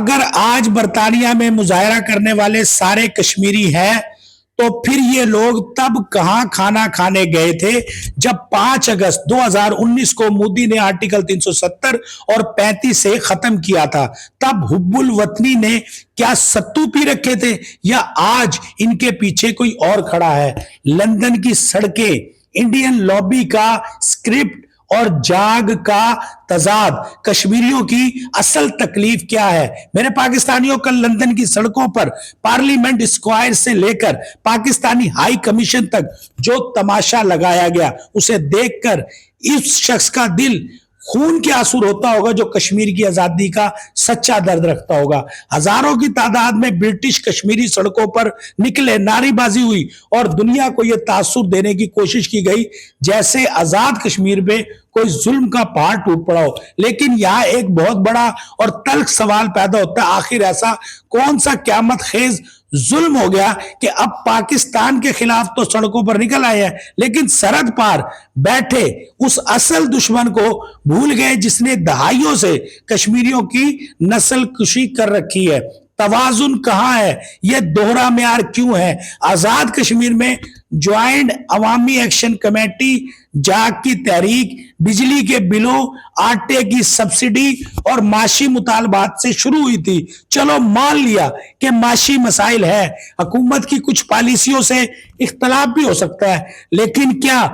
اگر آج برطانیہ میں مظاہرہ کرنے والے سارے کشمیری ہیں تو پھر یہ لوگ تب کہاں کھانا کھانے گئے تھے جب 5 اگست 2019 کو مودی نے آرٹیکل 370 اور 35 سے ختم کیا تھا؟ تب حب الوطنی نے کیا ستو پی رکھے تھے یا آج ان کے پیچھے کوئی اور کھڑا ہے؟ لندن کی سڑکیں، انڈین لابی کا اسکرپٹ اور جاگ کا تضاد، کشمیریوں کی اصل تکلیف کیا ہے؟ میرے پاکستانیوں، کل لندن کی سڑکوں پر پارلیمنٹ اسکوائر سے لے کر پاکستانی ہائی کمیشن تک جو تماشا لگایا گیا، اسے دیکھ کر اس شخص کا دل خون کے آنسو روتا ہوگا جو کشمیر کی آزادی کا سچا درد رکھتا ہوگا۔ ہزاروں کی تعداد میں برٹش کشمیری سڑکوں پر نکلے، نعرے بازی ہوئی اور دنیا کو یہ تاثر دینے کی کوشش کی گئی جیسے آزاد کشمیر میں کوئی ظلم کا پہاڑ ٹوٹ پڑا ہو۔ لیکن یہاں ایک بہت بڑا اور تلخ سوال پیدا ہوتا ہے، آخر ایسا کون سا قیامت خیز ظلم ہو گیا کہ اب پاکستان کے خلاف تو سڑکوں پر نکل آئے ہیں لیکن سرحد پار بیٹھے اس اصل دشمن کو بھول گئے جس نے دہائیوں سے کشمیریوں کی نسل کشی کر رکھی ہے؟ توازن کہاں ہے؟ یہ دوہرا معیار کیوں ہے؟ آزاد کشمیر میں جوائنٹ عوامی ایکشن کمیٹی جاگ کی تحریک بجلی کے بلوں، آٹے کی سبسڈی اور معاشی مطالبات سے شروع ہوئی تھی۔ چلو مان لیا کہ معاشی مسائل ہے، حکومت کی کچھ پالیسیوں سے اختلاف بھی ہو سکتا ہے، لیکن کیا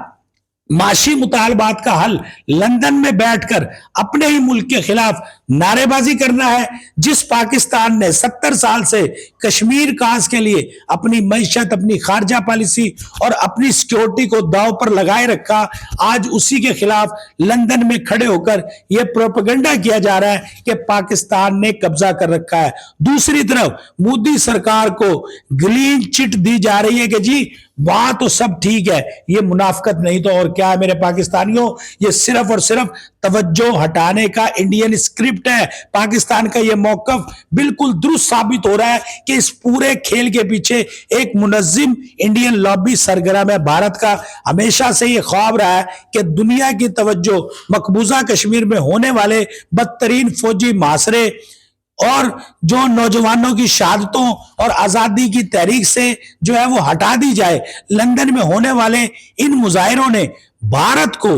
معاشی مطالبات کا حل لندن میں بیٹھ کر اپنے ہی ملک کے خلاف نعرے بازی کرنا ہے؟ جس پاکستان نے 70 سال سے کشمیر کاز کے لیے اپنی معیشت، اپنی خارجہ پالیسی اور اپنی سیکیورٹی کو داؤ پر لگائے رکھا، آج اسی کے خلاف لندن میں کھڑے ہو کر یہ پروپیگنڈا کیا جا رہا ہے کہ پاکستان نے قبضہ کر رکھا ہے۔ دوسری طرف مودی سرکار کو گلین چٹ دی جا رہی ہے کہ جی وہاں تو سب ٹھیک ہے۔ یہ منافقت نہیں تو اور کیا ہے میرے پاکستانیوں؟ یہ صرف اور صرف توجہ ہٹانے کا انڈین اسکرپٹ ہے۔ پاکستان کا یہ موقف بالکل درست ثابت ہو رہا ہے کہ اس پورے کھیل کے پیچھے ایک منظم انڈین لابی سرگرم ہے۔ بھارت کا ہمیشہ سے یہ خواب رہا ہے کہ دنیا کی توجہ مقبوضہ کشمیر میں ہونے والے بدترین فوجی محاصرے اور جو نوجوانوں کی شہادتوں اور آزادی کی تحریک سے جو ہے وہ ہٹا دی جائے۔ لندن میں ہونے والے ان مظاہروں نے بھارت کو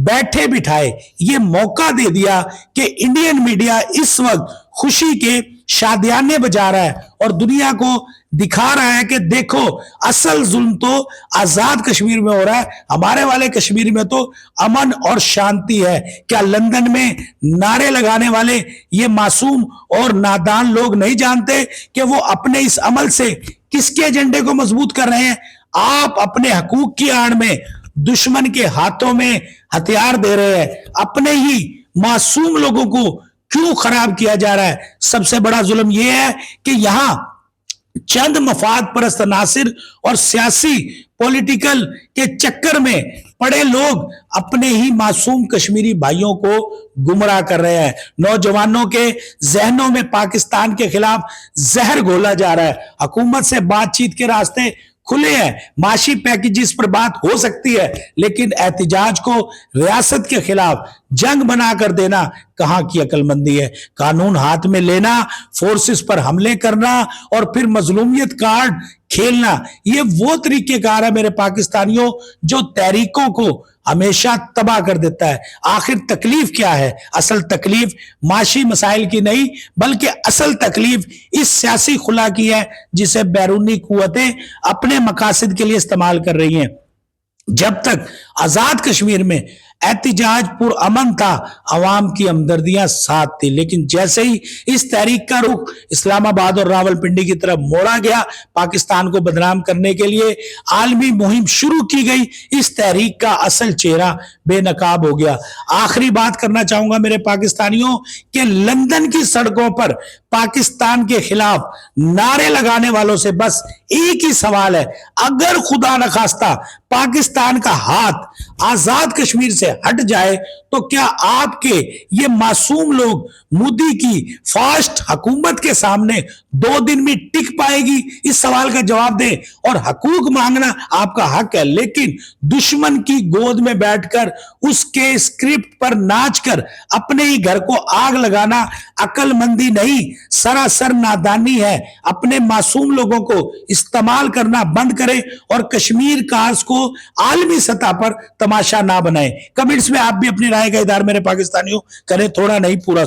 بیٹھے بٹھائے یہ موقع دے دیا کہ انڈین میڈیا اس وقت خوشی کے شادیانے بجا رہا ہے اور دنیا کو دکھا رہا ہے کہ دیکھو اصل ظلم تو آزاد کشمیر میں ہو رہا ہے، ہمارے والے کشمیر میں تو امن اور شانتی ہے۔ کیا لندن میں نعرے لگانے والے یہ معصوم اور نادان لوگ نہیں جانتے کہ وہ اپنے اس عمل سے کس کے ایجنڈے کو مضبوط کر رہے ہیں؟ آپ اپنے حقوق کی آڑ میں دشمن کے ہاتھوں میں ہتھیار دے رہے ہیں، اپنے ہی معصوم لوگوں کو کیوں خراب کیا جا رہا ہے؟ سب سے بڑا ظلم یہ ہے کہ یہاں چند مفاد پرست عناصر اور سیاسی پولیٹیکل کے چکر میں پڑے لوگ اپنے ہی معصوم کشمیری بھائیوں کو گمراہ کر رہے ہیں۔ نوجوانوں کے ذہنوں میں پاکستان کے خلاف زہر گھولا جا رہا ہے۔ حکومت سے بات چیت کے راستے کھلے ہیں، معاشی پیکیجز پر بات ہو سکتی ہے، لیکن احتجاج کو ریاست کے خلاف جنگ بنا کر دینا کہاں کی عقل مندی ہے؟ قانون ہاتھ میں لینا، فورسز پر حملے کرنا اور پھر مظلومیت کارڈ کھیلنا، یہ وہ طریقہ کار ہے میرے پاکستانیوں جو تحریکوں کو ہمیشہ تباہ کر دیتا ہے۔ آخر تکلیف کیا ہے؟ اصل تکلیف معاشی مسائل کی نہیں بلکہ اصل تکلیف اس سیاسی خلا کی ہے جسے بیرونی قوتیں اپنے مقاصد کے لیے استعمال کر رہی ہیں۔ جب تک آزاد کشمیر میں احتجاج پر امن تھا، عوام کی ہمدردیاں ساتھ تھی، لیکن جیسے ہی اس تحریک کا رخ اسلام آباد اور راولپنڈی کی طرف موڑا گیا، پاکستان کو بدنام کرنے کے لیے عالمی مہم شروع کی گئی، اس تحریک کا اصل چہرہ بے نقاب ہو گیا۔ آخری بات کرنا چاہوں گا میرے پاکستانیوں کہ لندن کی سڑکوں پر پاکستان کے خلاف نعرے لگانے والوں سے بس ایک ہی سوال ہے، اگر خدا نخواستہ پاکستان کا ہاتھ آزاد کشمیر سے ہٹ جائے تو کیا آپ کے یہ معصوم لوگ مودی کی فاسٹ حکومت کے سامنے 2 دن میں ٹک پائے گی؟ اس سوال کا جواب دیں. اور حقوق مانگنا آپ کا حق ہے، لیکن دشمن کی گود میں بیٹھ کر اس کے اسکرپٹ پر ناچ کر اپنے ہی گھر کو آگ لگانا عقل مندی نہیں، سراسر نادانی ہے. اپنے معصوم لوگوں کو استعمال کرنا بند کریں اور کشمیر کاز کو عالمی سطح پر تماشا نہ بنائیں. کمنٹس میں آپ بھی اپنی رائے کا اظہار میرے پاکستانیوں کریں، تھوڑا نہیں پورا